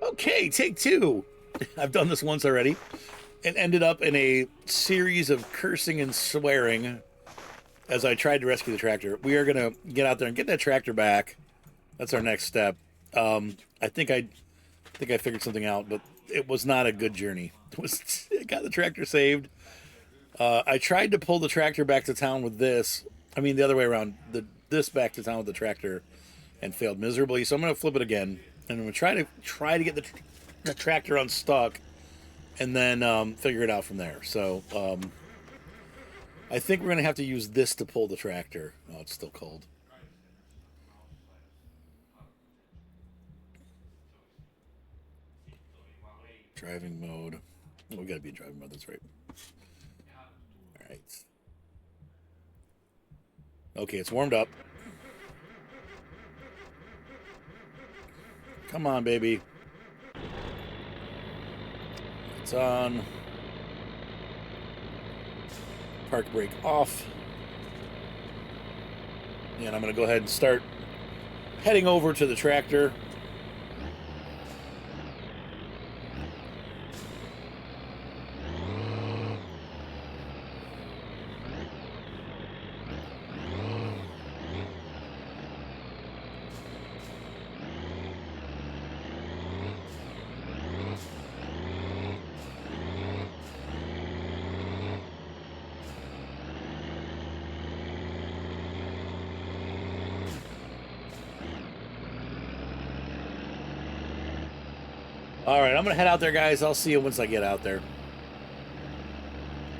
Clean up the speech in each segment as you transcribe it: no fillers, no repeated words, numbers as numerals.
Okay, take two. I've done this once already. It ended up in a series of cursing and swearing as I tried to rescue the tractor. We are going to get out there and get that tractor back. That's our next step. I think I figured something out, but it was not a good journey. I got the tractor saved. I tried to pull the tractor back to town with this. I mean, the other way around. This back to town with the tractor, and failed miserably. So I'm going to flip it again, and I'm going to try to get the tractor unstuck, and then figure it out from there. So I think we're going to have to use this to pull the tractor. Oh, it's still cold. Driving mode. Oh, we got to be in driving mode. That's right. All right. Okay, it's warmed up. Come on, baby. It's on. Park brake off. And I'm going to go ahead and start heading over to the tractor. All right, I'm going to head out there, guys. I'll see you once I get out there.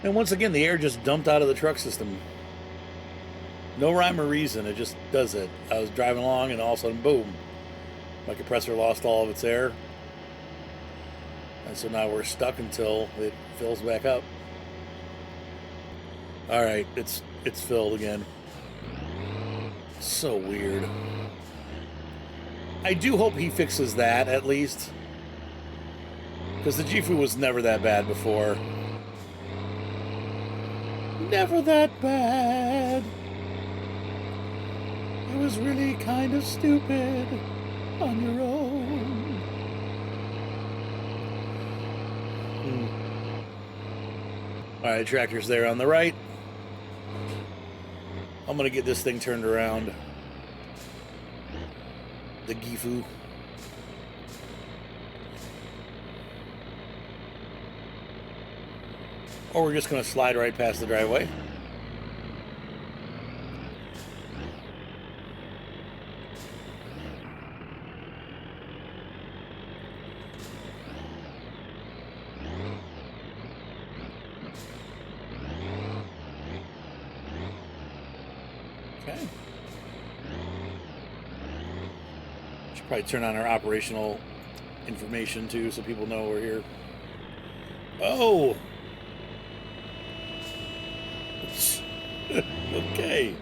And once again, the air just dumped out of the truck system. No rhyme or reason. It just does it. I was driving along, and all of a sudden, boom. My compressor lost all of its air. And so now we're stuck until it fills back up. All right, it's filled again. So weird. I do hope he fixes that, at least. Because the Gifu was never that bad before. Never that bad. It was really kind of stupid on your own. Alright, tractor's there on the right. I'm going to get this thing turned around. The Gifu. Or we're just going to slide right past the driveway. Okay. Should probably turn on our operational information too so people know we're here. Oh! Okay.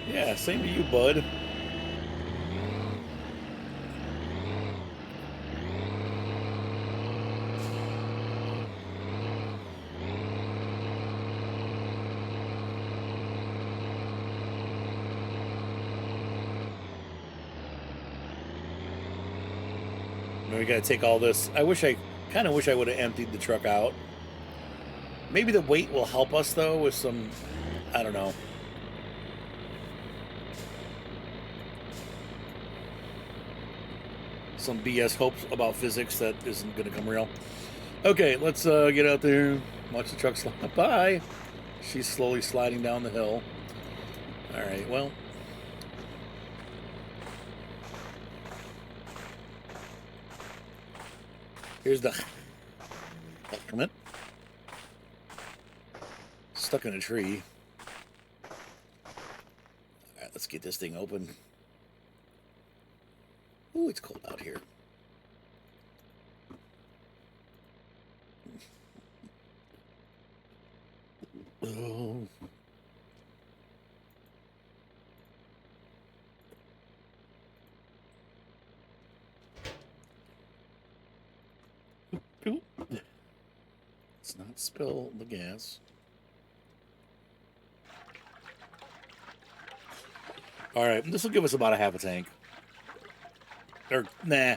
Yeah, same to you, bud. Now we gotta take all this. I kind of wish I would have emptied the truck out. Maybe the weight will help us, though, with some, I don't know. Some BS hopes about physics that isn't going to come real. Okay, let's get out there, watch the truck slide by. She's slowly sliding down the hill. All right, well. Here's the increment. Stuck in a tree. Alright, let's get this thing open. Ooh, it's cold out here. Oh. Let's not spill the gas. All right, this will give us about a half a tank. Or, nah.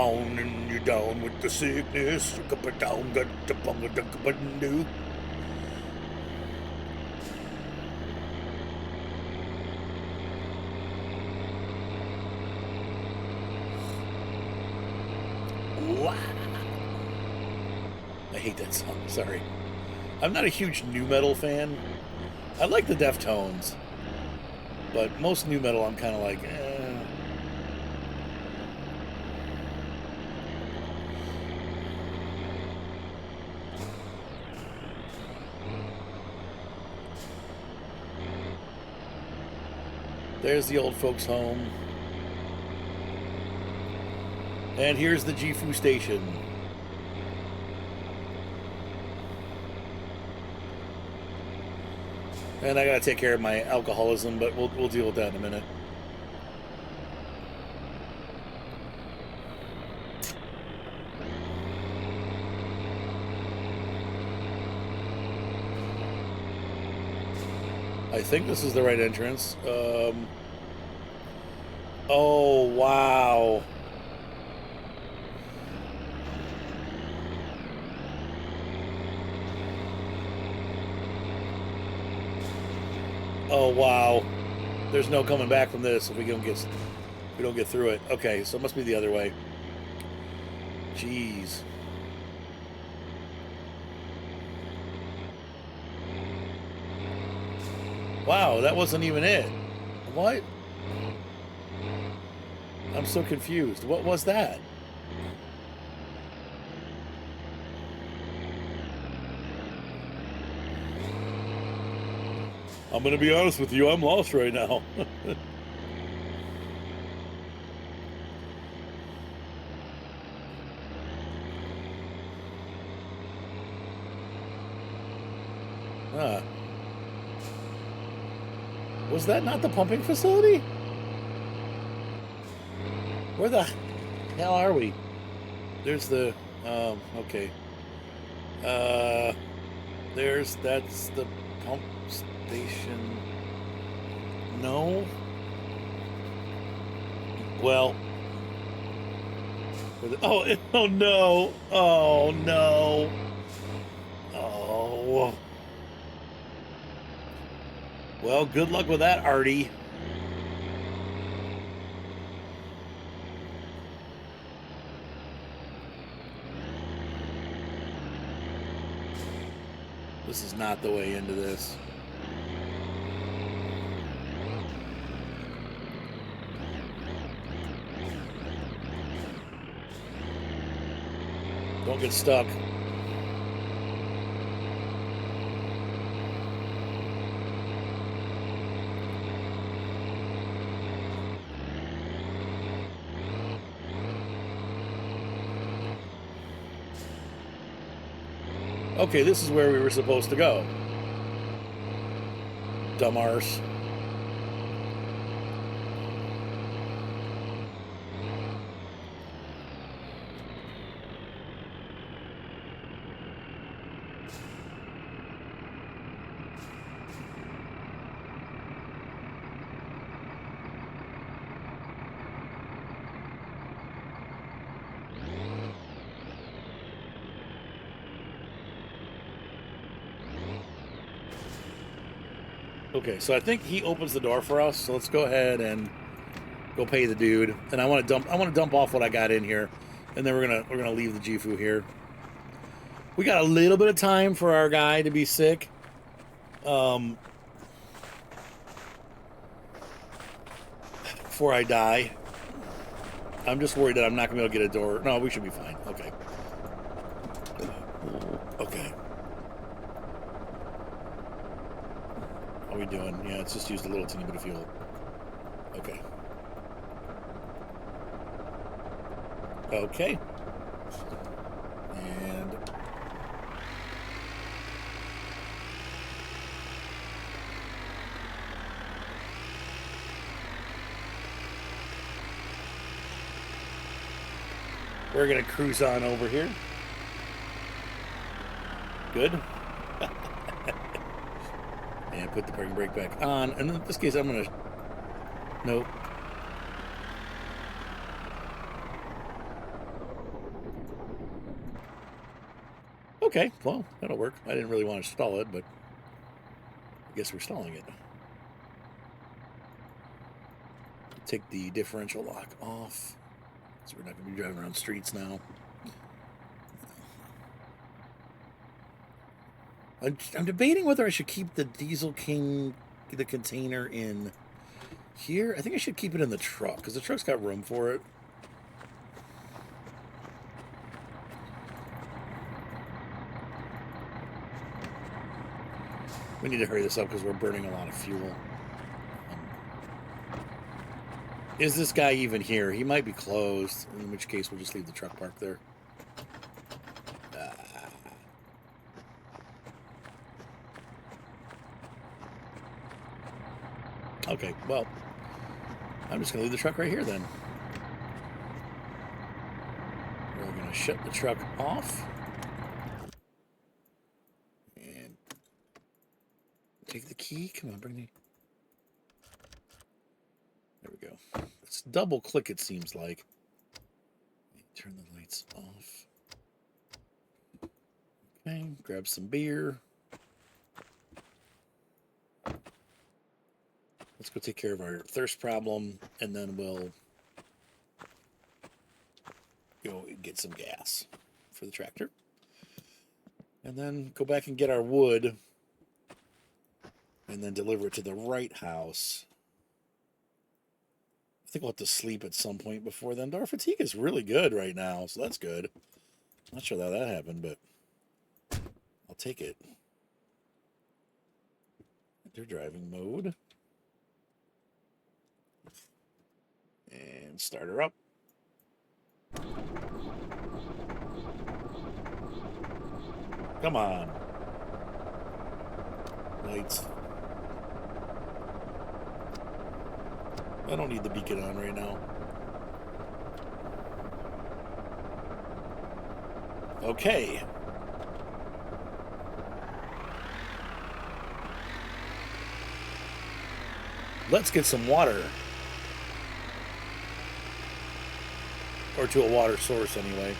on and you're down with the sickness. Up and down, got the bum with the do. I hate that song. Sorry. I'm not a huge nu metal fan. I like the Deftones, but most nu metal I'm kind of like, eh. There's the old folks' home. And here's the Gifu station. And I gotta take care of my alcoholism, but we'll deal with that in a minute. I think this is the right entrance. Oh, wow. Oh, wow. There's no coming back from this if we don't get through it. Okay, so it must be the other way. Jeez. Wow, that wasn't even it. What? I'm so confused. What was that? I'm gonna be honest with you, I'm lost right now. Huh. Was that not the pumping facility? Where the hell are we? There's the, okay. That's the pump station. No? Well. Oh, oh no. Oh no. Oh. Well, good luck with that, Artie. This is not the way into this. Don't get stuck. Okay, this is where we were supposed to go. Dumb arse. Okay, so I think he opens the door for us. So let's go ahead and go pay the dude. And I want to dump off what I got in here, and then we're gonna leave the Gifu here. We got a little bit of time for our guy to be sick. Before I die. I'm just worried that I'm not gonna be able to get a door. No, we should be fine. Okay. Okay. How are we doing? Yeah, it's just used a little teeny bit of fuel. Okay. Okay. And we're gonna cruise on over here. Good. And put the parking brake back on. And in this case, I'm gonna. Nope. Okay, well, that'll work. I didn't really want to stall it, but I guess we're stalling it. Take the differential lock off, so we're not going to be driving around streets now. I'm debating whether I should keep the Diesel King, the container in here. I think I should keep it in the truck, because the truck's got room for it. We need to hurry this up because we're burning a lot of fuel. Is this guy even here? He might be closed, in which case we'll just leave the truck parked there. Okay, well, I'm just going to leave the truck right here then. We're going to shut the truck off. And take the key. Come on, bring the... There we go. Let's double click, it seems like. Turn the lights off. Okay, grab some beer. Let's go take care of our thirst problem, and then we'll go get some gas for the tractor. And then go back and get our wood, and then deliver it to the right house. I think we'll have to sleep at some point before then. Our fatigue is really good right now, so that's good. Not sure how that happened, but I'll take it. Enter driving mode. And start her up. Come on. Lights. I don't need the beacon on right now. Okay. Let's get some water. Or to a water source, anyway.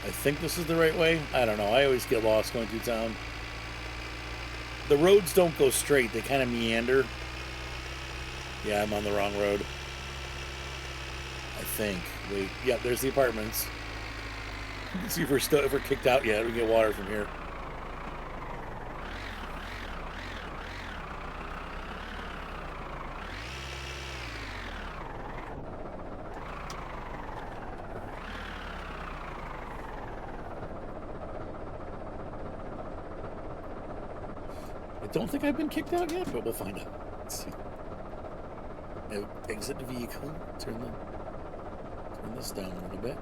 I think this is the right way. I don't know. I always get lost going through town. The roads don't go straight. They kind of meander. Yeah, I'm on the wrong road. I think. Wait. Yep, there's the apartments. Let's see if we're kicked out yet. We can get water from here. I don't think I've been kicked out yet, but we'll find out. Let's see. Now, exit the vehicle. Turn this down a little bit.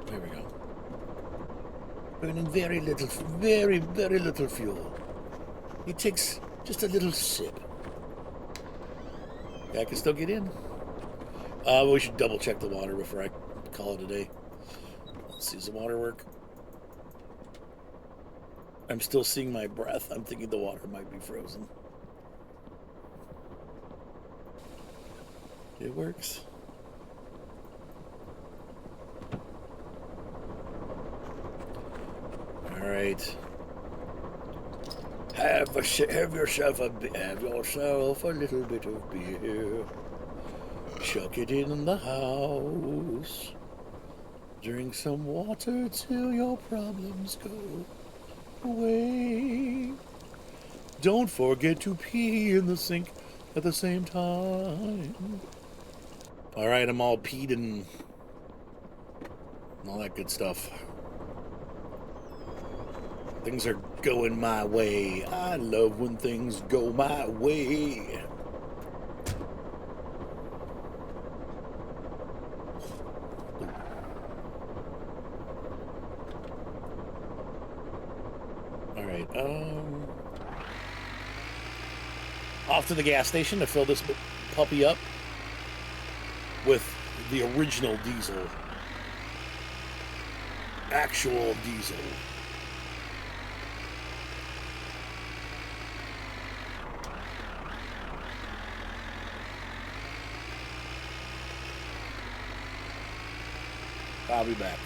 There we go. Burning very little, very little fuel. It takes just a little sip. Yeah, I can still get in. We should double check the water before I call it a day. Let's see, does the water work? I'm still seeing my breath. I'm thinking the water might be frozen. It works. All right. Have yourself a little bit of beer. Chuck it in the house. Drink some water till your problems go away. Don't forget to pee in the sink at the same time. All right, I'm all peed and all that good stuff. Things are going my way. I love when things go my way. All right, off to the gas station to fill this puppy up with the original diesel. actual diesel. I'll be back.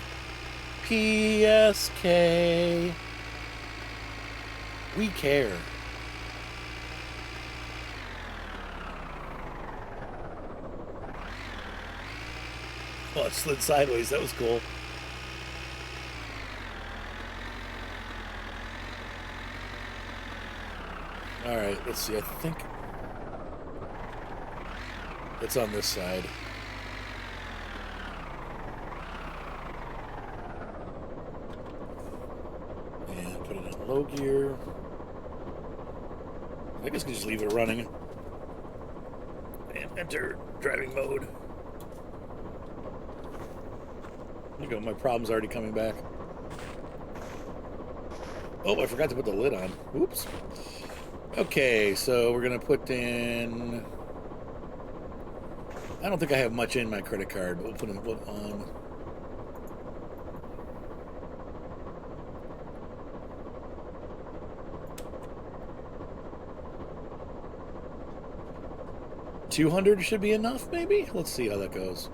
PSK. We care. Oh, it slid sideways. That was cool. Alright, let's see. I think it's on this side. And put it in low gear. I guess we can just leave it running. And enter driving mode. There you go, my problem's already coming back. Oh, I forgot to put the lid on. Oops. Okay, so we're gonna put in... I don't think I have much in my credit card, but we'll put it on. $200 should be enough, maybe? Let's see how that goes.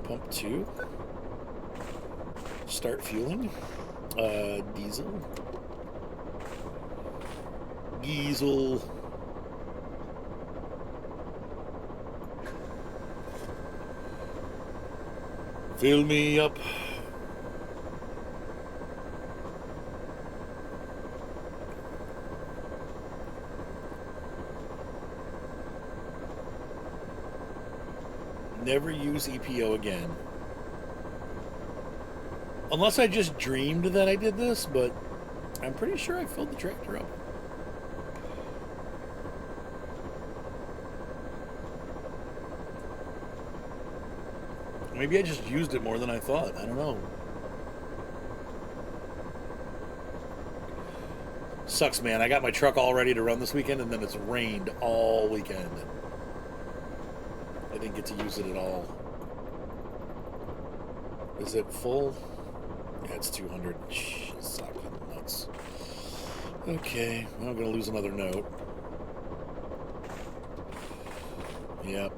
Pump 2. Start fueling. Diesel. Diesel. Fill me up. Never use EPO again. Unless I just dreamed that I did this, but I'm pretty sure I filled the tractor up. Maybe I just used it more than I thought. I don't know. Sucks, man. I got my truck all ready to run this weekend, and then it's rained all weekend. I didn't get to use it at all. Is it full? Yeah, it's 200. Sucking nuts. Okay, well, I'm going to lose another note. Yep.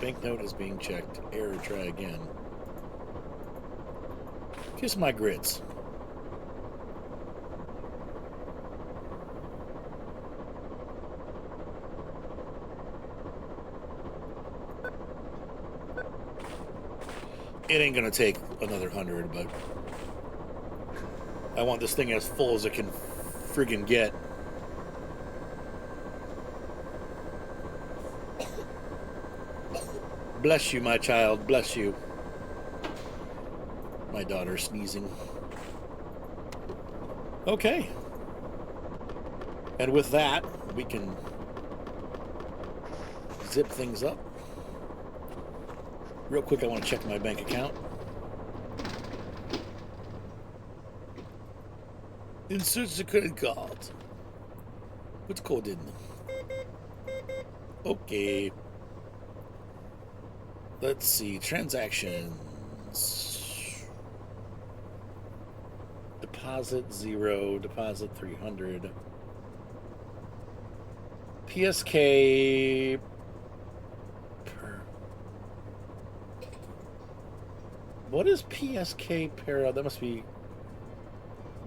Banknote is being checked. Error, try again. Kiss my grits. It ain't gonna take another 100, but I want this thing as full as it can friggin' get. Bless you, my child. Bless you. My daughter's sneezing. Okay. And with that, we can zip things up. Real quick, I want to check my bank account. Insert the credit card. What's code in? Okay. Let's see. Transactions. Deposit 0. Deposit 300. PSK... What is PSK per? That must be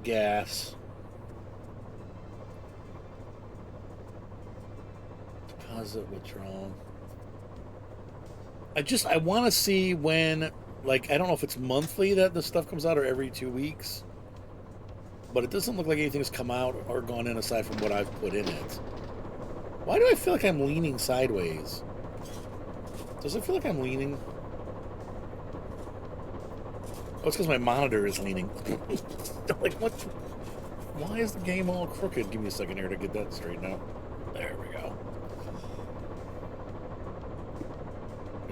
gas. Deposit withdrawal. I want to see when, like, I don't know if it's monthly that this stuff comes out or every 2 weeks. But it doesn't look like anything's come out or gone in aside from what I've put in it. Why do I feel like I'm leaning sideways? Does it feel like I'm leaning? Oh, it's because my monitor is leaning. Like, what? Why is the game all crooked? Give me a second here to get that straightened out. There we go.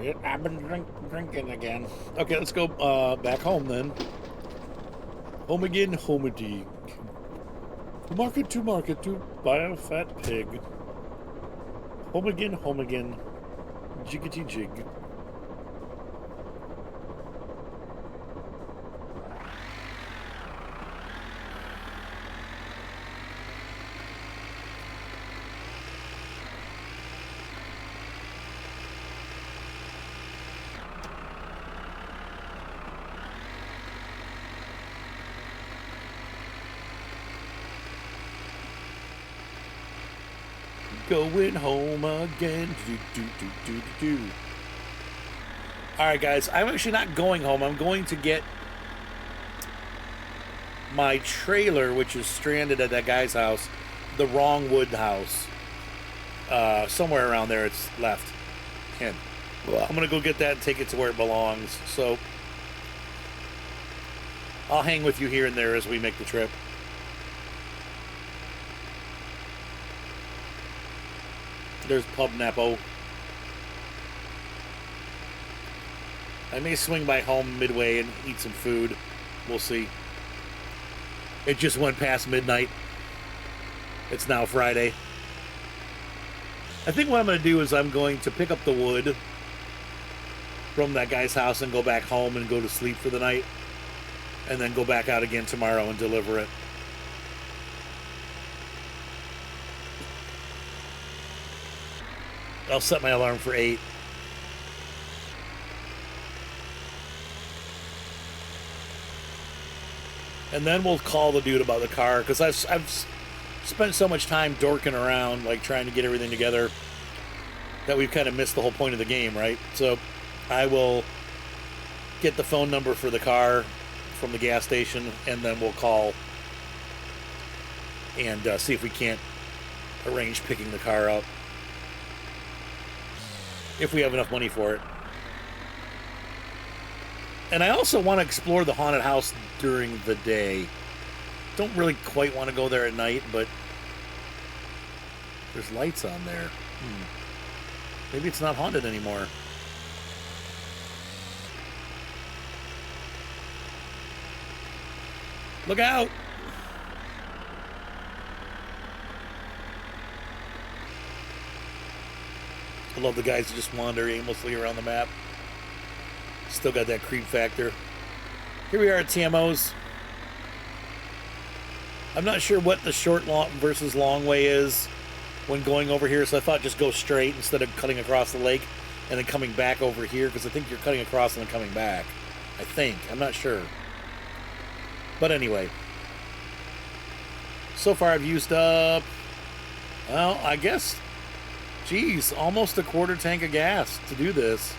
Yeah, I've been drinking again. Okay, let's go back home then. Home again, homedy. To market, to buy a fat pig. Home again, jiggity jig. Going home again. Do, do, do, do, do, do. All right, guys. I'm actually not going home. I'm going to get my trailer, which is stranded at that guy's house, the wrong wood house. Somewhere around there it's left. And I'm going to go get that and take it to where it belongs. So I'll hang with you here and there as we make the trip. There's Pub Napo. I may swing by home midway and eat some food. We'll see. It just went past midnight. It's now Friday. I think what I'm going to do is I'm going to pick up the wood from that guy's house and go back home and go to sleep for the night. And then go back out again tomorrow and deliver it. I'll set my alarm for 8. And then we'll call the dude about the car, because I've spent so much time dorking around, like trying to get everything together, that we've kind of missed the whole point of the game, right? So I will get the phone number for the car from the gas station, and then we'll call and see if we can't arrange picking the car up, if we have enough money for it. And I also want to explore the haunted house during the day. Don't really quite want to go there at night, but there's lights on there. Maybe it's not haunted anymore. Look out! I love the guys who just wander aimlessly around the map. Still got that creep factor. Here we are at TMO's. I'm not sure what the short versus long way is when going over here, so I thought just go straight instead of cutting across the lake and then coming back over here, because I think you're cutting across and then coming back. I think. I'm not sure. But anyway. So far I've used up, well, I guess, geez, almost a quarter tank of gas to do this.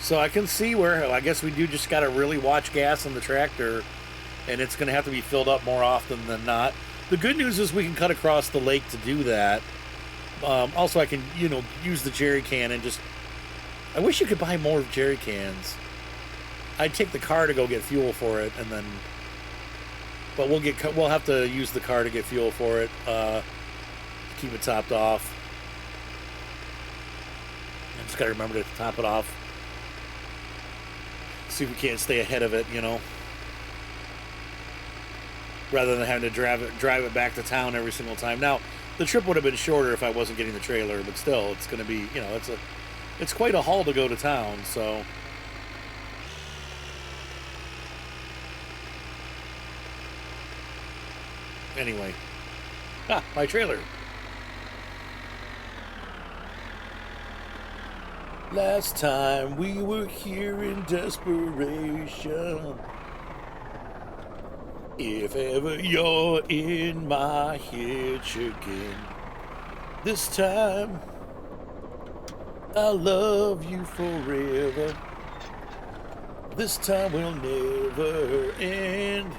So I can see where, I guess we do just got to really watch gas on the tractor, and it's going to have to be filled up more often than not. The good news is we can cut across the lake to do that. Also, I can, use the jerry can and just, I wish you could buy more jerry cans. I'd take the car to go get fuel for it, and then, but we'll have to use the car to get fuel for it, keep it topped off. I just got to remember to top it off. See if we can't stay ahead of it, rather than having to drive it back to town every single time. Now, the trip would have been shorter if I wasn't getting the trailer, but still, it's going to be, it's quite a haul to go to town, so. Anyway. My trailer. Last time we were here in desperation. If ever you're in my hitch again, this time I'll love you forever. This time will never end.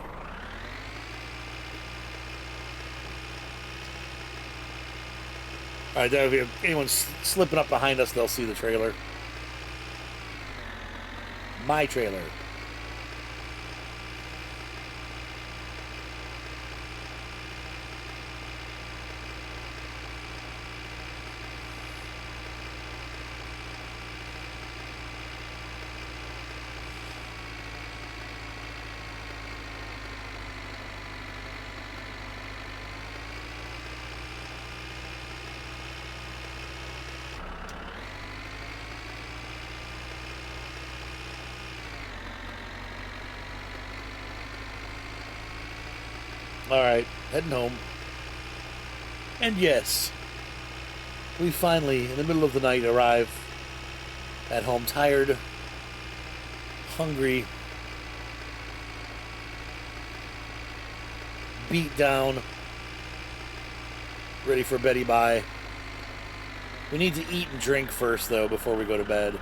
Alright, if anyone's slipping up behind us, they'll see the trailer. My trailer. Alright, heading home. And yes, we finally, in the middle of the night, arrive at home tired, hungry, beat down, ready for Betty Bye. We need to eat and drink first, though, before we go to bed.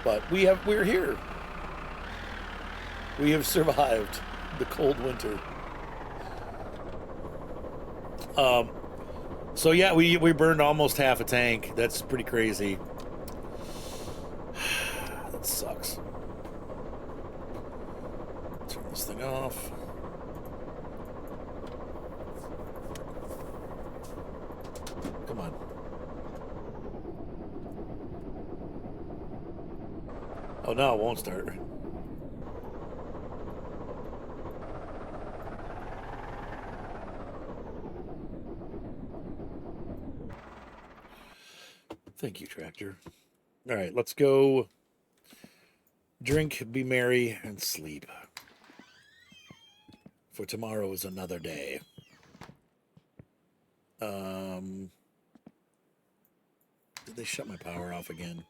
But we're here. We have survived the cold winter. So yeah, we burned almost half a tank. That's pretty crazy. That sucks. Turn this thing off. Come on. Oh no, it won't start. Thank you, tractor. All right, let's go drink, be merry, and sleep. For tomorrow is another day. Did they shut my power off again?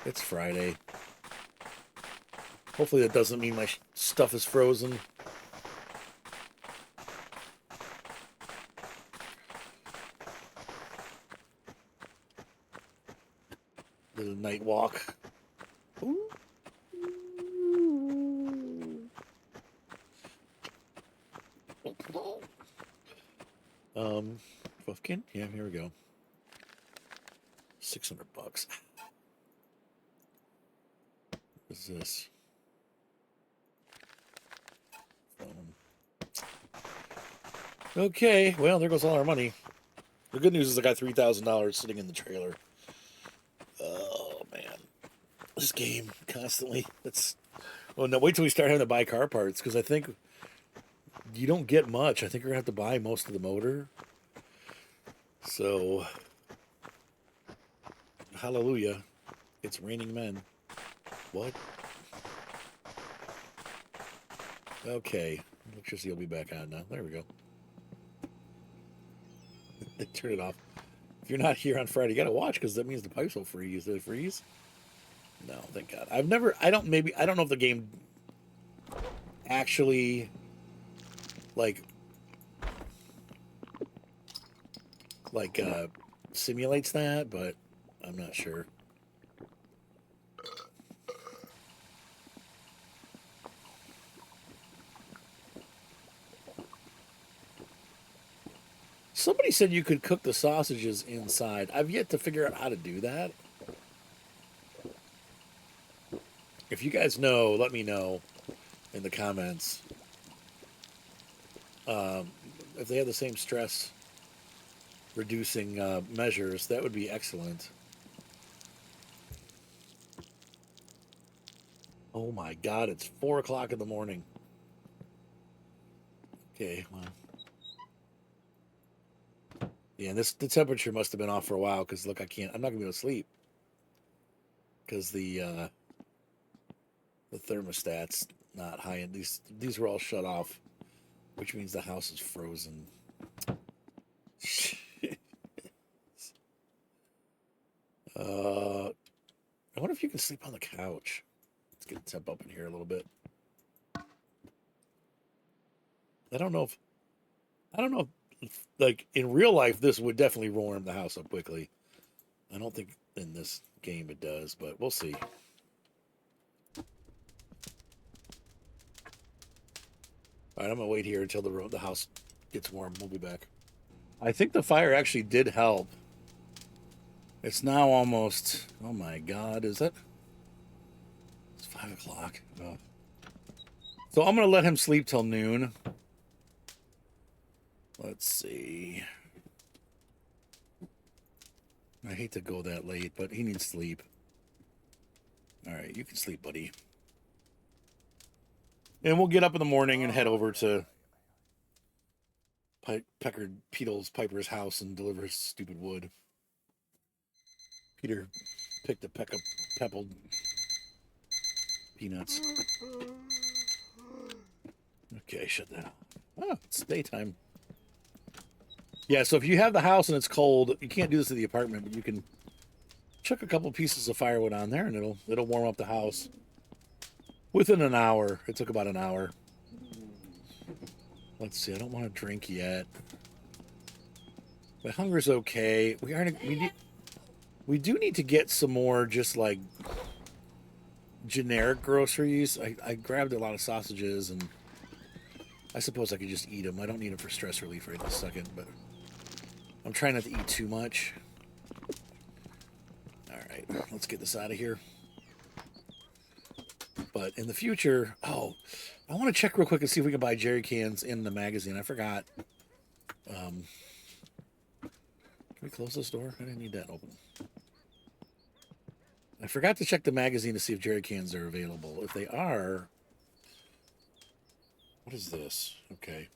It's Friday. Hopefully that doesn't mean my stuff is frozen. Little night walk. Ooh. Puffkin? Yeah, here we go. $600. What is this? Okay, well, there goes all our money. The good news is I got $3,000 sitting in the trailer. Oh, man. This game, constantly. That's... Well, no, wait till we start having to buy car parts, because I think you don't get much. I think we're going to have to buy most of the motor. So, hallelujah. It's raining men. What? Okay. Electricity will be back on now. There we go. They turn it off. If you're not here on Friday, you gotta watch, because that means the pipes will freeze. Did it freeze? No, thank God. I don't know if the game actually simulates that, but I'm not sure. Somebody said you could cook the sausages inside. I've yet to figure out how to do that. If you guys know, let me know in the comments. If they have the same stress reducing measures, that would be excellent. Oh my God, it's 4 o'clock in the morning. Okay, well. Yeah, and the temperature must have been off for a while, because look, I'm not gonna be able to sleep. Because the thermostat's not high, and these were all shut off, which means the house is frozen. I wonder if you can sleep on the couch. Let's get the temp up in here a little bit. I don't know if like in real life this would definitely warm the house up quickly. I don't think in this game it does, but we'll see. All right, I'm gonna wait here until the house gets warm. We'll be back. I think the fire actually did help. It's now almost. Oh my God, is it? It's 5 o'clock. Oh. So I'm gonna let him sleep till noon. Let's see. I hate to go that late, but he needs sleep. All right, you can sleep, buddy. And we'll get up in the morning and head over to Piper's house and deliver his stupid wood. Peter picked a peck of pebbled peanuts. Okay, shut that off. Oh, it's daytime. Yeah, so if you have the house and it's cold, you can't do this at the apartment, but you can chuck a couple pieces of firewood on there and it'll warm up the house. Within an hour. It took about an hour. Let's see. I don't want to drink yet. My hunger's okay. We do need to get some more just like generic groceries. I grabbed a lot of sausages, and I suppose I could just eat them. I don't need them for stress relief right this second, but I'm trying not to eat too much. All right, let's get this out of here. But in the future, I want to check real quick and see if we can buy jerry cans in the magazine. I forgot. Can we close this door? I didn't need that open. I forgot to check the magazine to see if jerry cans are available. If they are, what is this? Okay.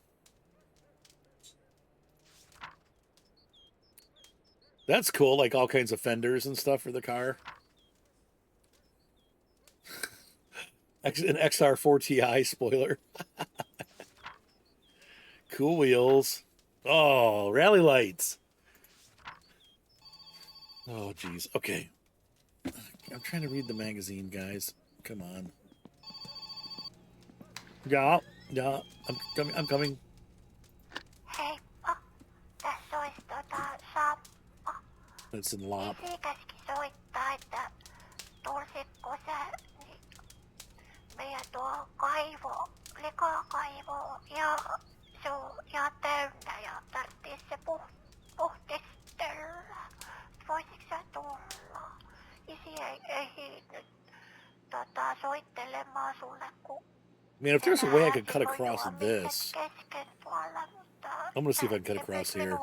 That's cool, like all kinds of fenders and stuff for the car. An XR4 Ti spoiler. Cool wheels. Oh, rally lights. Oh, geez. Okay. I'm trying to read the magazine, guys. Come on. Yeah. I'm coming. Hei, tässä olisi Saappa. It's in Lop. Isikäskin soittaa, että tulisitko sä meidän tuo kaivo, likakaivo, ja se on ihan täynnä ja tarvitsisi se puhdistella. Voisitko sä tulla? Isi ei nyt soittelemaan sulle, kun I mean, if there's a way I could cut across this. I'm gonna see if I can cut across here.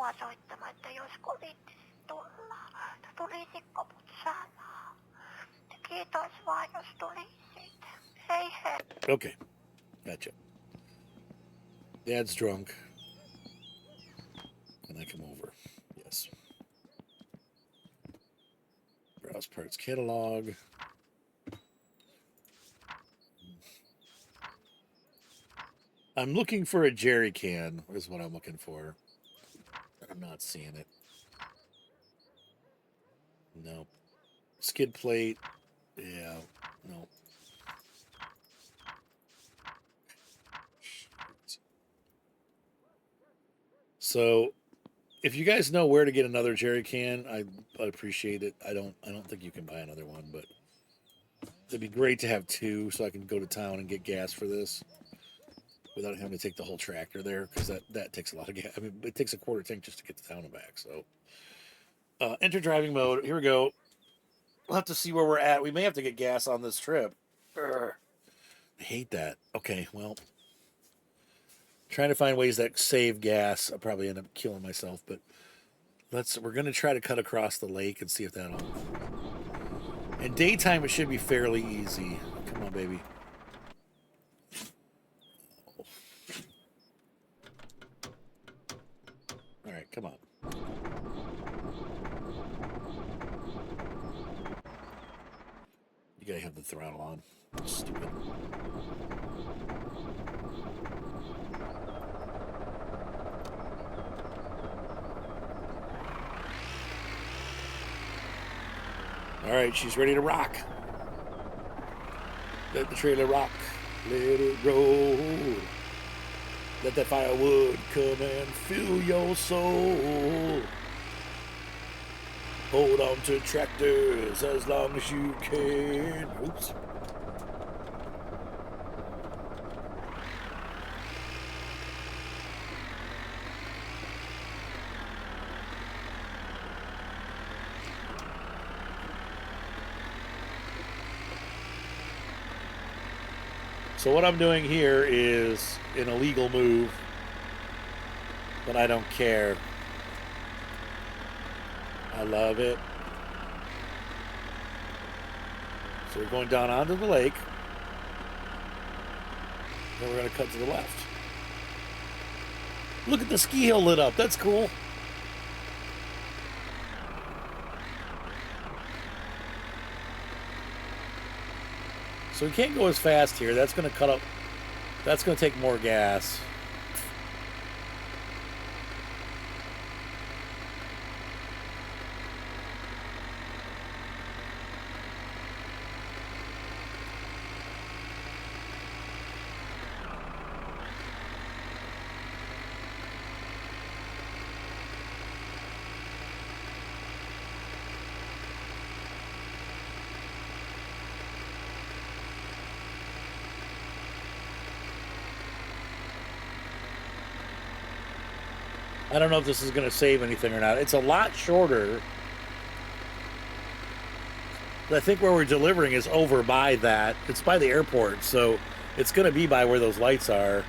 Okay, gotcha. Dad's drunk. And I come over. Yes. Browse parts catalog. I'm looking for a jerry can, is what I'm looking for. I'm not seeing it. Nope. Skid plate. Yeah, nope. So, if you guys know where to get another jerry can, I'd appreciate it. I don't think you can buy another one, but it'd be great to have two so I can go to town and get gas for this without having to take the whole tractor there, because that takes a lot of gas. I mean, it takes a quarter tank just to get to town and back. So, enter driving mode. Here we go. We'll have to see where we're at. We may have to get gas on this trip. Urgh. I hate that. Okay, well, trying to find ways that save gas. I'll probably end up killing myself, but we're gonna try to cut across the lake and see if that'll. In daytime, it should be fairly easy. Come on, baby. All right, come on. You gotta have the throttle on. Stupid. All right, she's ready to rock. Let the trailer rock. Let it roll. Let that firewood come and fill your soul. Hold on to tractors as long as you can. Oops. So what I'm doing here is an illegal move, but I don't care. I love it. So we're going down onto the lake. Then we're going to cut to the left. Look at the ski hill lit up. That's cool. So we can't go as fast here. That's going to cut up. That's going to take more gas. I don't know if this is going to save anything or not. It's a lot shorter. I think where we're delivering is over by that. It's by the airport, so it's going to be by where those lights are.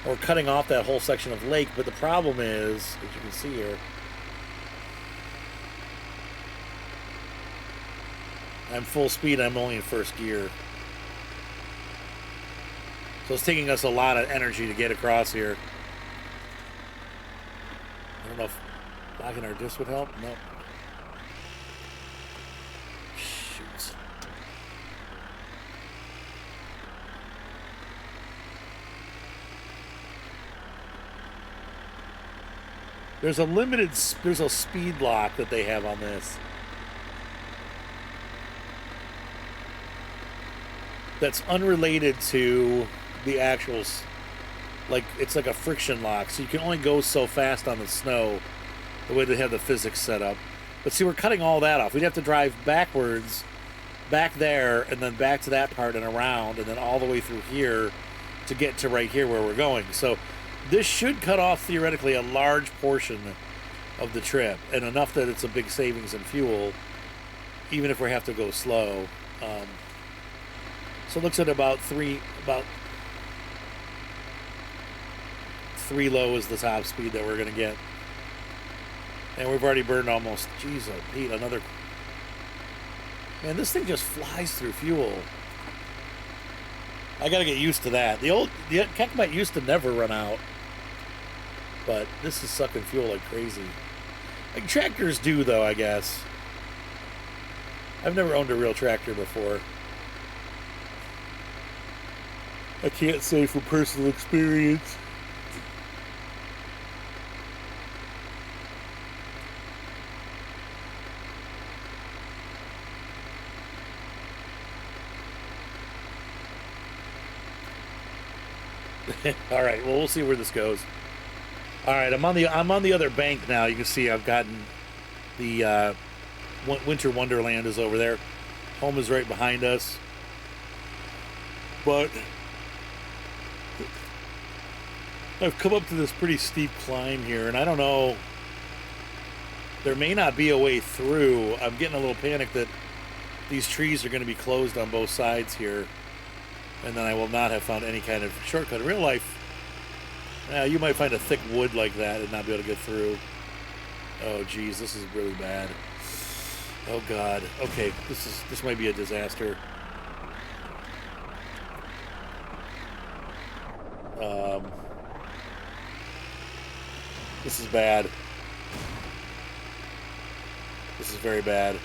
We're cutting off that whole section of lake, but the problem is, as you can see here, I'm full speed, I'm only in first gear. So it's taking us a lot of energy to get across here. I don't know if locking our disc would help. No. Shoot. There's a speed lock that they have on this. That's unrelated to the actuals. Like, it's like a friction lock, so you can only go so fast on the snow, the way they have the physics set up. But see, we're cutting all that off. We'd have to drive backwards, back there, and then back to that part and around, and then all the way through here to get to right here where we're going. So this should cut off, theoretically, a large portion of the trip, and enough that it's a big savings in fuel, even if we have to go slow. So it looks at about three low is the top speed that we're going to get. And we've already burned almost, geez, Pete, another. Man, this thing just flies through fuel. I got to get used to that. The Kekmite used to never run out. But this is sucking fuel like crazy. Like tractors do, though, I guess. I've never owned a real tractor before. I can't say from personal experience. All right, well, we'll see where this goes. All right, I'm on the other bank now. You can see I've gotten the Winter Wonderland is over there. Home is right behind us. But I've come up to this pretty steep climb here, and I don't know. There may not be a way through. I'm getting a little panicked that these trees are going to be closed on both sides here, and then I will not have found any kind of shortcut. In real life, you might find a thick wood like that and not be able to get through. Oh, geez, this is really bad. Oh, God. Okay, this might be a disaster. This is bad. This is very bad.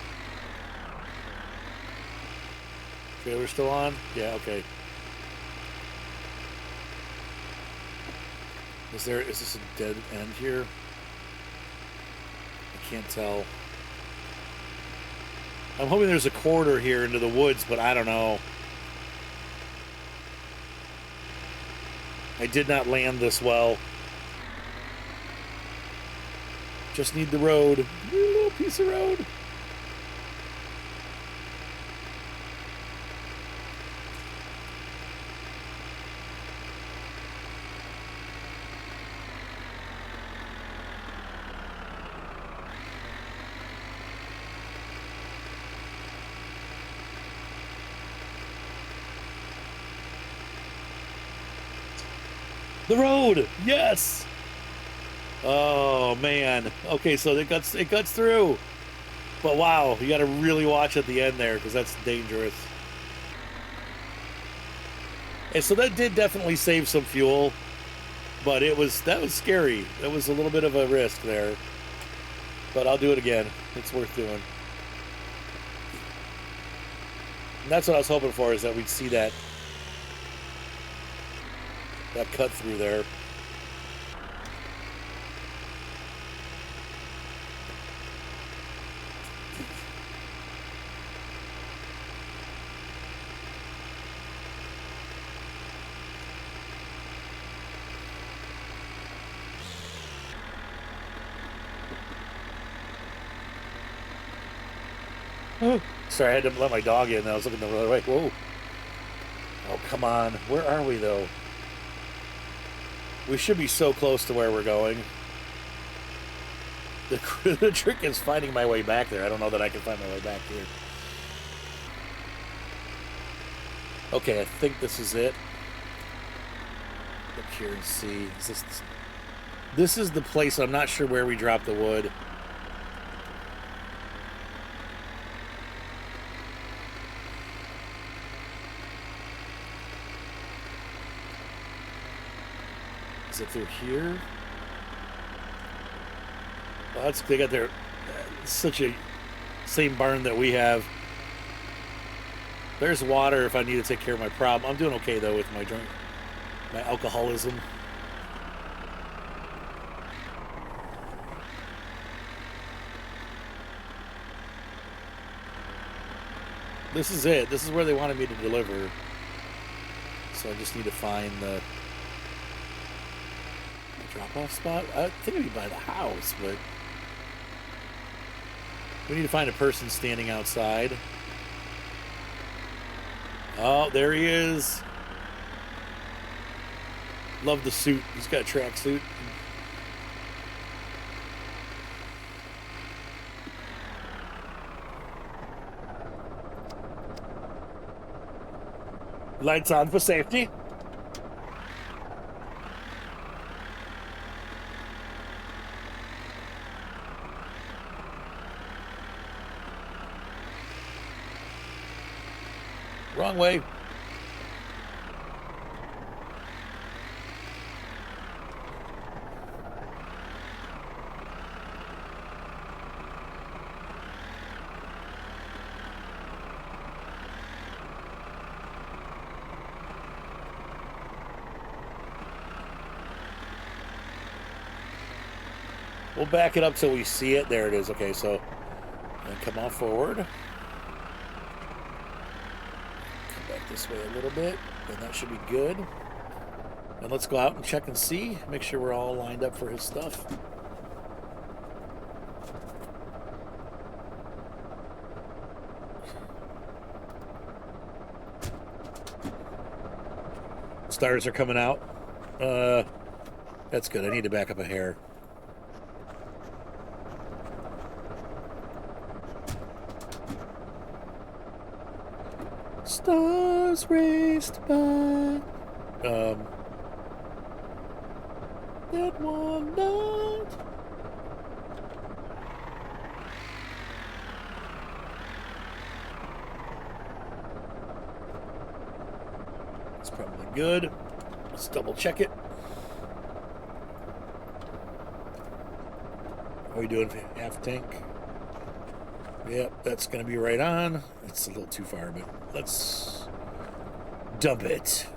Trailer still on? Yeah, okay. Is this a dead end here? I can't tell. I'm hoping there's a corridor here into the woods, but I don't know. I did not land this well. Just need the road. Need a little piece of road. The road! Yes! Oh, man. Okay, so it cuts through. But wow, you got to really watch at the end there because that's dangerous. And so that did definitely save some fuel, but that was scary. That was a little bit of a risk there. But I'll do it again. It's worth doing. And that's what I was hoping for, is that we'd see that cut through there. Sorry, I had to let my dog in. I was looking the other way. Whoa. Oh, come on. Where are we, though? We should be so close to where we're going. The trick is finding my way back there. I don't know that I can find my way back here. Okay, I think this is it. Look here and see. This is the place. I'm not sure where we dropped the wood. Is it through here? Well, they got their such a same barn that we have. There's water if I need to take care of my problem. I'm doing okay though with my drink, my alcoholism. This is it. This is where they wanted me to deliver. So I just need to find the drop-off spot. I think it'd be by the house, but we need to find a person standing outside. Oh, there he is. Love the suit. He's got a track suit. Lights on for safety. Wrong way. We'll back it up till we see it. There it is. Okay, so and come on forward. Come back this way a little bit, and that should be good. And let's go out and check and see. Make sure we're all lined up for his stuff. Stars are coming out. That's good. I need to back up a hair. Stars raced by. That one night. It's probably good. Let's double check it. How are we doing? Half tank. Yep, that's going to be right on. It's a little too far, but let's dump it.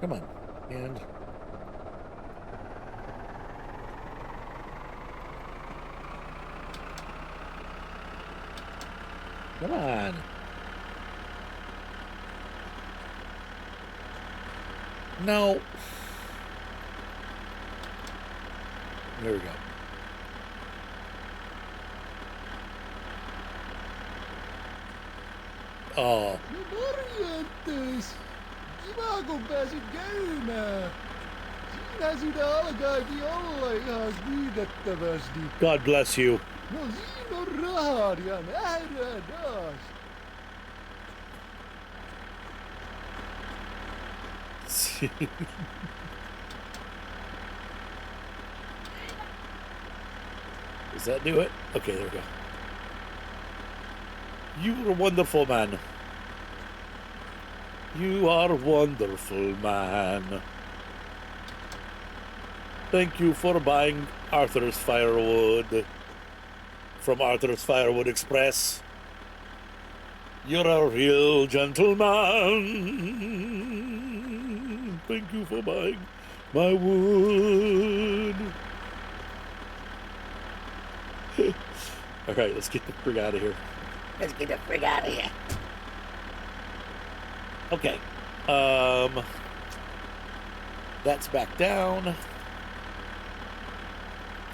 Come on. And come on. No. There we go. Oh. Morjentes! Kiva kun pääsit käymään. Siinä sitä alkaakin olla ihan kiitettävästi. God bless you. No siinä on rahaa ja nähdään taas. Does that do it? Okay, there we go. You're a wonderful man. You are a wonderful man. Thank you for buying Arthur's firewood from Arthur's Firewood Express. You're a real gentleman. Thank you for buying my wood. All right, let's get the frig out of here. Let's get the frig out of here. Okay. That's back down.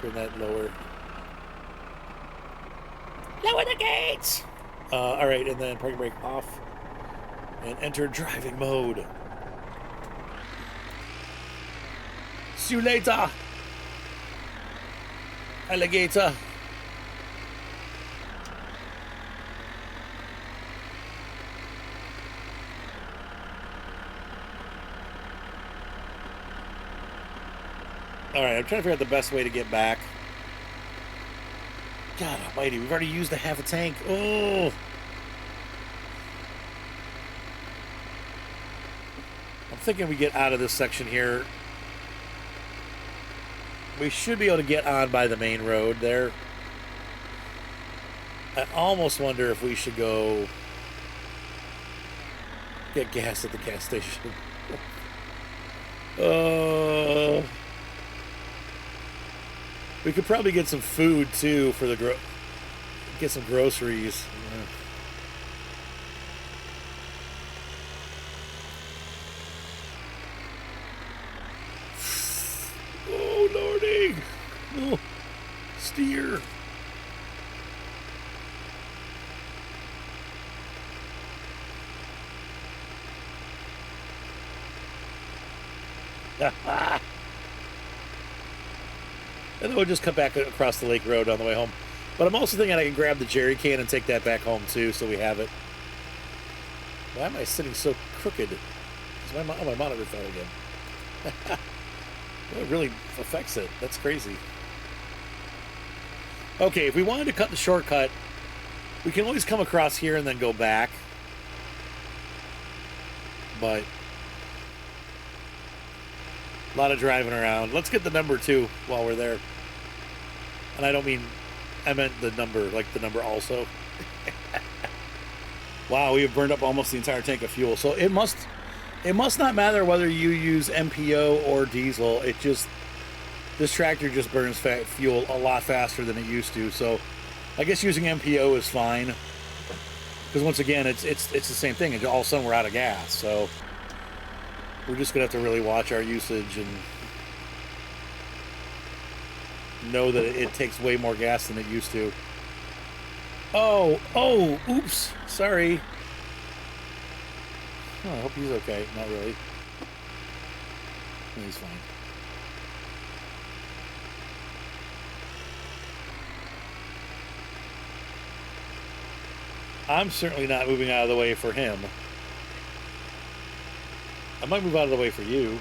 Turn that lower. Lower the gates! Alright, and then parking brake off. And enter driving mode. See you later, alligator. Alright, I'm trying to figure out the best way to get back. God almighty, we've already used a half a tank. Oh! I'm thinking we get out of this section here. We should be able to get on by the main road there. I almost wonder if we should go get gas at the gas station. We could probably get some food too for the get some groceries. Oh lordy! Oh, steer. And then we'll just come back across the lake road on the way home. But I'm also thinking I can grab the jerry can and take that back home too, so we have it. Why am I sitting so crooked? Because my monitor fell again. Well, it really affects it. That's crazy. Okay, if we wanted to cut the shortcut, we can always come across here and then go back. But a lot of driving around. Let's get the number 2 while we're there. And I don't mean, I meant the number, like the number also. Wow, we have burned up almost the entire tank of fuel. So it must not matter whether you use MPO or diesel. It just, this tractor just burns fuel a lot faster than it used to. So I guess using MPO is fine. Because once again, it's the same thing. And all of a sudden we're out of gas. So we're just going to have to really watch our usage and know that it takes way more gas than it used to. Oh, oops, sorry. Oh, I hope he's okay. Not really. He's fine. I'm certainly not moving out of the way for him. I might move out of the way for you.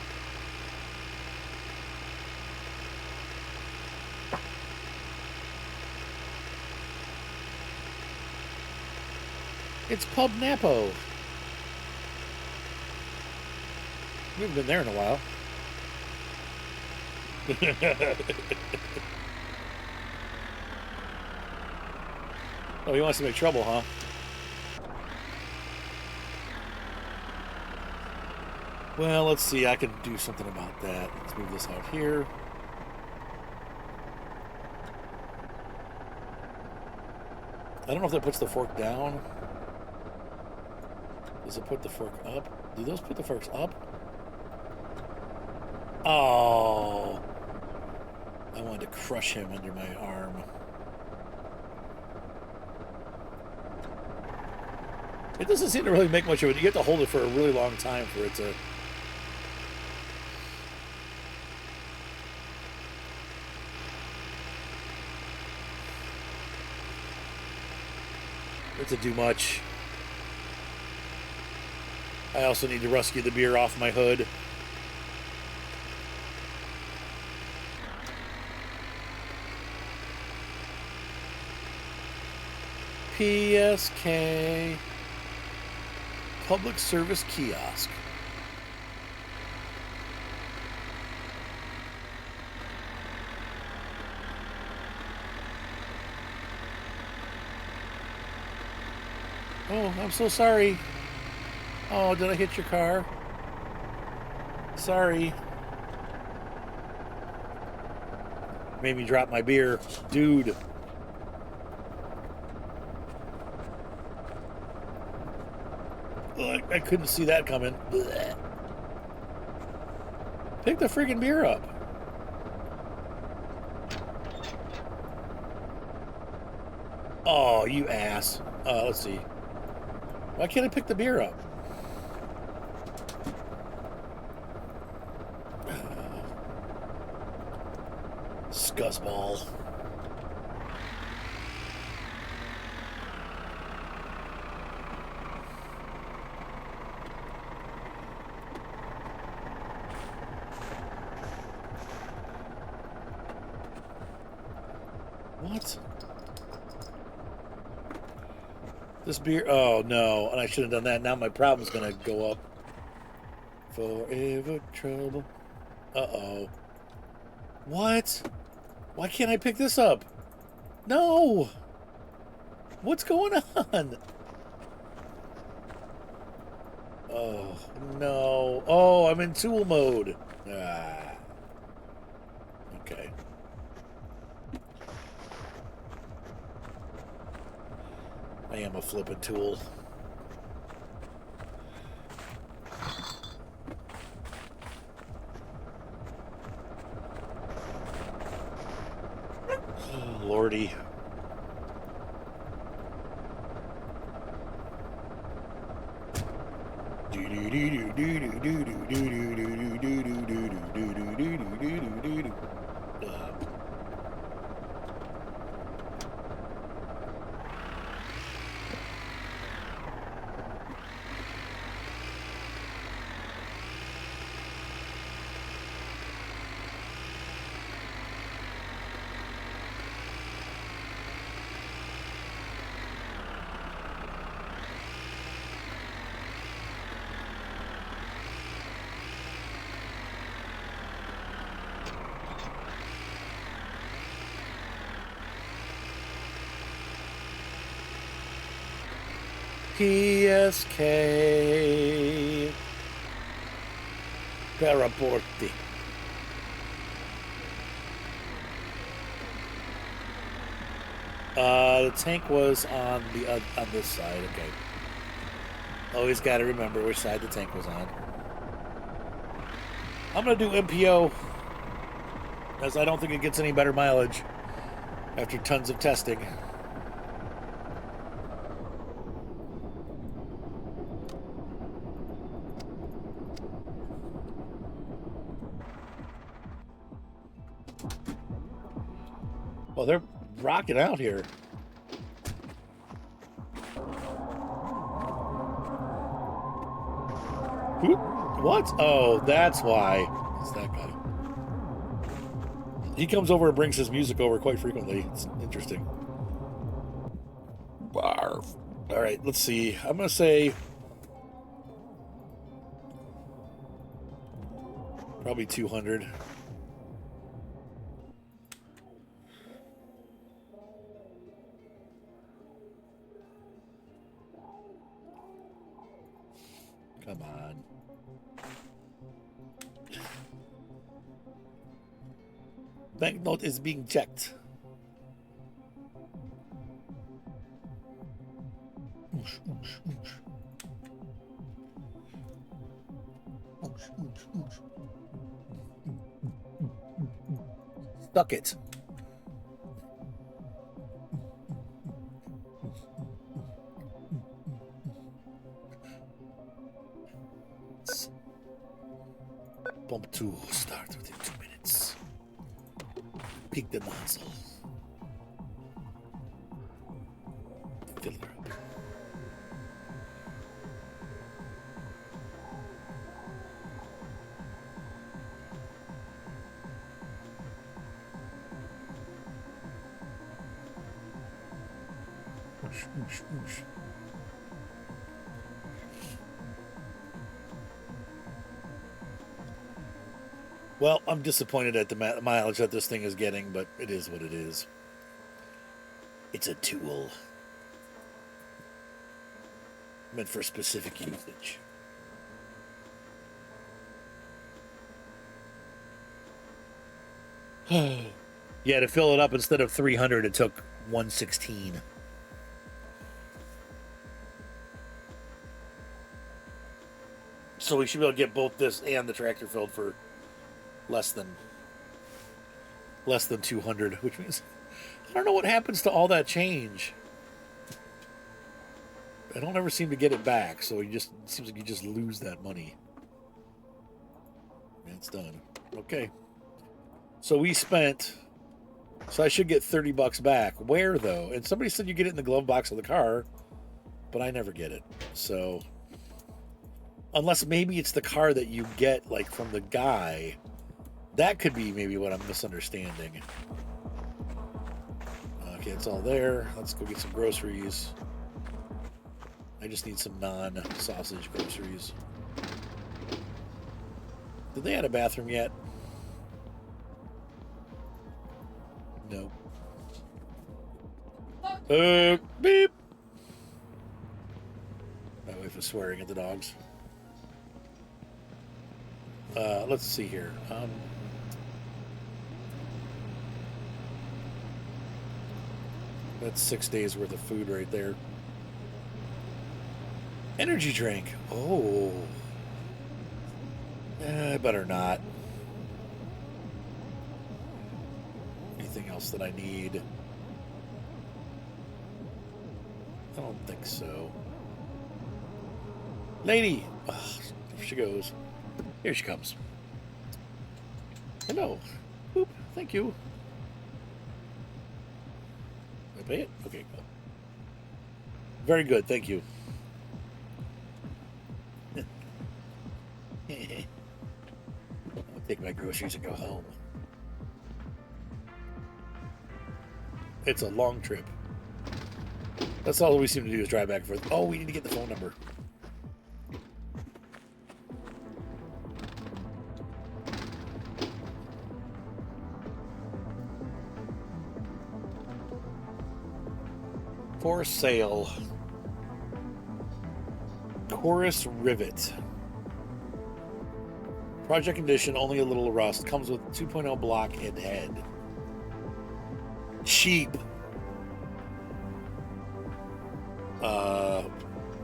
It's Pub Napo. We haven't been there in a while. Oh, he wants to make trouble, huh? Well, let's see. I can do something about that. Let's move this out here. I don't know if that puts the fork down. Does it put the fork up? Do those put the forks up? Oh. I wanted to crush him under my arm. It doesn't seem to really make much of it. You have to hold it for a really long time for it to... to do much. I also need to rescue the beer off my hood. PSK Public Service Kiosk. Oh, I'm so sorry. Oh, did I hit your car? Sorry. Made me drop my beer. Dude. Oh, I couldn't see that coming. Blech. Pick the freaking beer up. Oh, you ass. Let's see. Why can't I pick the beer up? Scuzzball. What? This beer... Oh, no. And I should have done that. Now my problem's going to go up. Forever trouble. Uh-oh. What? Why can't I pick this up? No! What's going on? Oh, no. Oh, I'm in tool mode. Ah. Okay. I am a flippin' tool. Oh, Lordy. PSK Paraporti. The tank was on the on this side. Okay. Always got to remember which side the tank was on. I'm gonna do MPO, as I don't think it gets any better mileage after tons of testing. Well, they're rocking out here. What? Oh, that's why. It's that guy. He comes over and brings his music over quite frequently. It's interesting. Barf. All right, let's see. I'm going to say probably 200. Come on. Banknote is being checked. Stuck it. Pump 2 start within 2 minutes. Pick the nozzle. Fill her up. Oosh, oosh, oosh. Well, I'm disappointed at the mileage that this thing is getting, but it is what it is. It's a tool. Meant for specific usage. Yeah, to fill it up, instead of 300, it took 116. So we should be able to get both this and the tractor filled for less than 200, which means I don't know what happens to all that change. I don't ever seem to get it back, so it seems like you just lose that money. And it's done. Okay. So we spent. So I should get $30 back. Where though? And somebody said you get it in the glove box of the car, but I never get it. So unless maybe it's the car that you get like from the guy, that could be maybe what I'm misunderstanding. Okay, it's all there. Let's go get some groceries. I just need some non-sausage groceries. Did they add a bathroom yet? No. Beep. My wife is swearing at the dogs. Let's see here. That's 6 days worth of food right there. Energy drink. Oh. I better not. Anything else that I need? I don't think so. Lady! Oh, there she goes. Here she comes. Hello. Boop. Thank you. Did I pay it? Okay, cool. Very good. Thank you. I'll take my groceries and go home. It's a long trip. That's all we seem to do is drive back and forth. Oh, we need to get the phone number. For sale. Chorus Rivet. Project condition, only a little rust. Comes with 2.0 block and head. Cheap.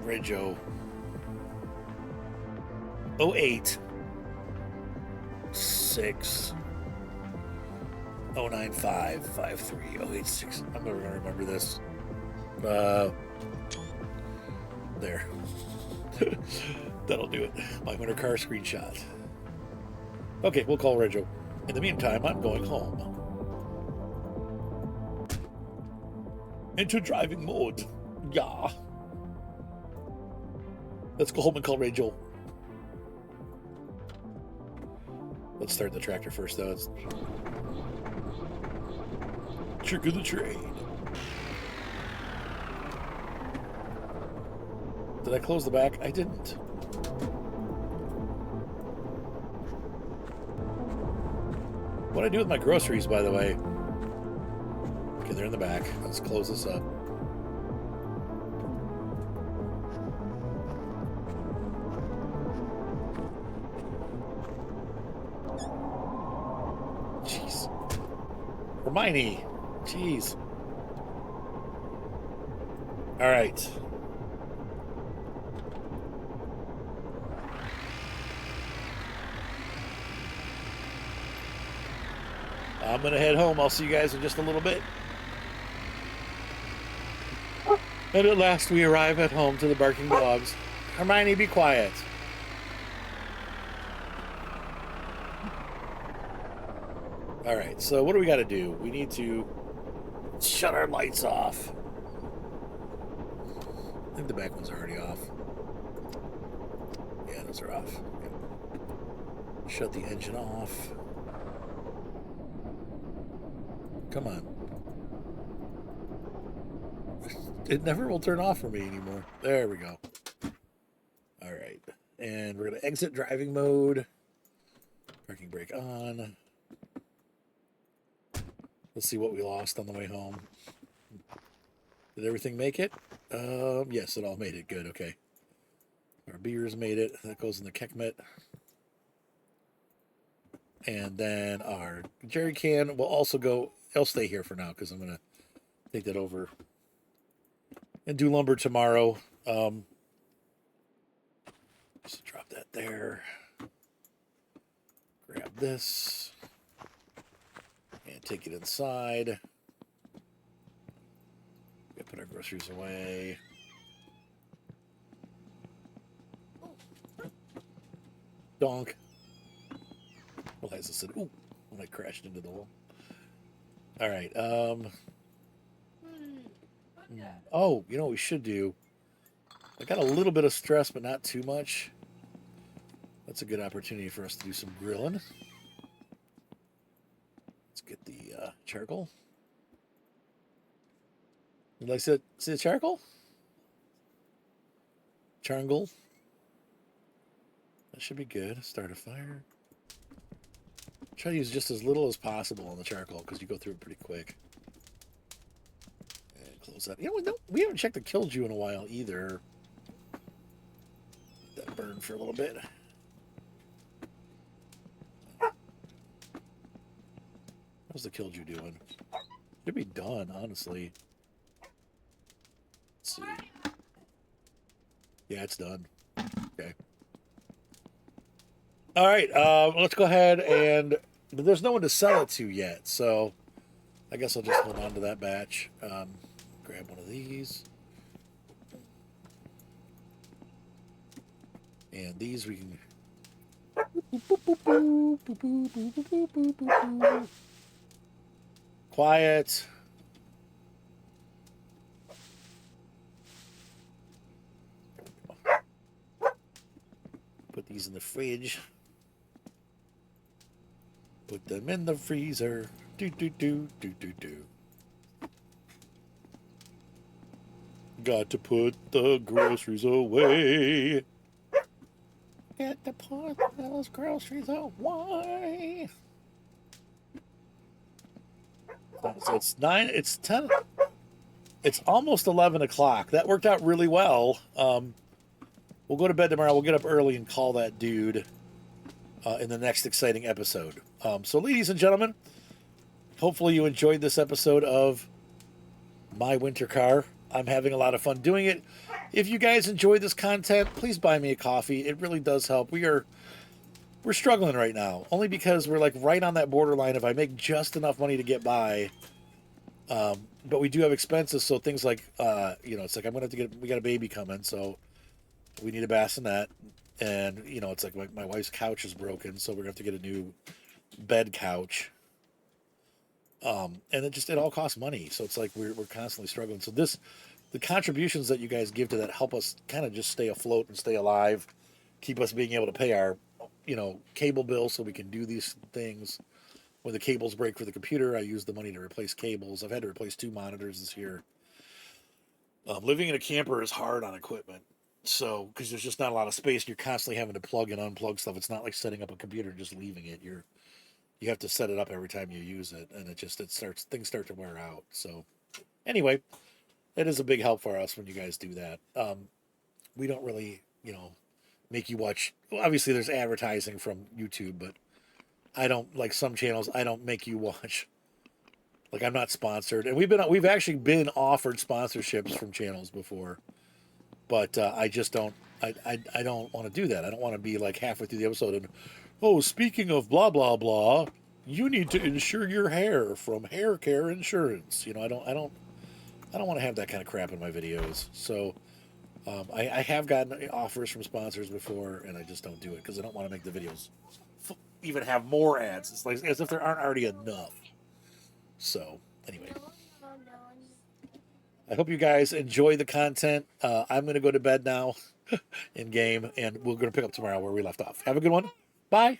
Rego. 08 6 095 53 086. I'm never gonna remember this. There. That'll do it. My winter car screenshot. Okay, we'll call Rego. In the meantime, I'm going home. Into driving mode. Yeah. Let's go home and call Rego. Let's start the tractor first, though. It's trick of the trade. Did I close the back? I didn't. What do I do with my groceries, by the way? Okay, they're in the back. Let's close this up. Jeez. Hermione. Jeez. All right. I'm going to head home. I'll see you guys in just a little bit. And at last we arrive at home to the barking dogs. Hermione, be quiet. All right, so what do we got to do? We need to shut our lights off. I think the back ones are already off. Yeah, those are off. Yep. Shut the engine off. Come on. It never will turn off for me anymore. There we go. All right. And we're going to exit driving mode. Parking brake on. Let's see what we lost on the way home. Did everything make it? Yes, it all made it. Good, okay. Our beers made it. That goes in the Kekmet. And then our jerry can will also go. I'll stay here for now because I'm going to take that over and do lumber tomorrow. Just drop that there. Grab this. And take it inside. Put our groceries away. Donk. Well, as I said, ooh, when I crashed into the wall. All right. Oh, you know what we should do? I got a little bit of stress, but not too much. That's a good opportunity for us to do some grilling. Let's get the charcoal. Would I see the charcoal? Charcoal. That should be good. Start a fire. Try to use just as little as possible on the charcoal because you go through it pretty quick. And close that. You know, we haven't checked the Killdew in a while either. Let that burn for a little bit. How's the Killdew doing? Should be done, honestly. Let's see. Yeah, it's done. Okay. All right, let's go ahead and... But there's no one to sell it to yet, so I guess I'll just hold on to that batch. Grab one of these. And these we can... Quiet. Put these in the fridge. Put them in the freezer. Do. Got to put the groceries away. Got to put those groceries away. So it's 9. It's 10. It's almost 11 o'clock. That worked out really well. We'll go to bed tomorrow. We'll get up early and call that dude in the next exciting episode. So, ladies and gentlemen, hopefully you enjoyed this episode of My Winter Car. I'm having a lot of fun doing it. If you guys enjoyed this content, please buy me a coffee. It really does help. We're struggling right now, only because we're like right on that borderline. If I make just enough money to get by, but we do have expenses. So things like, it's like I'm gonna have to we got a baby coming, so we need a bassinet. And, it's like my wife's couch is broken, so we're going to have to get a new bed couch. And it all costs money. So it's like we're constantly struggling. So the contributions that you guys give to that help us kind of just stay afloat and stay alive, keep us being able to pay our, cable bill so we can do these things. When the cables break for the computer, I use the money to replace cables. I've had to replace 2 monitors this year. Living in a camper is hard on equipment. So, because there's just not a lot of space, you're constantly having to plug and unplug stuff. It's not like setting up a computer and just leaving it. You have to set it up every time you use it, and things start to wear out. So, anyway, it is a big help for us when you guys do that. We don't really, make you watch. Well, obviously, there's advertising from YouTube, but I don't like some channels. I don't make you watch. Like, I'm not sponsored, and we've actually been offered sponsorships from channels before. But I just don't. I don't want to do that. I don't want to be like halfway through the episode and, oh, speaking of blah blah blah, you need to insure your hair from Hair Care Insurance. I don't want to have that kind of crap in my videos. So I have gotten offers from sponsors before, and I just don't do it because I don't want to make the videos even have more ads. It's like as if there aren't already enough. So anyway. I hope you guys enjoy the content. I'm going to go to bed now in game, and we're going to pick up tomorrow where we left off. Have a good one. Bye.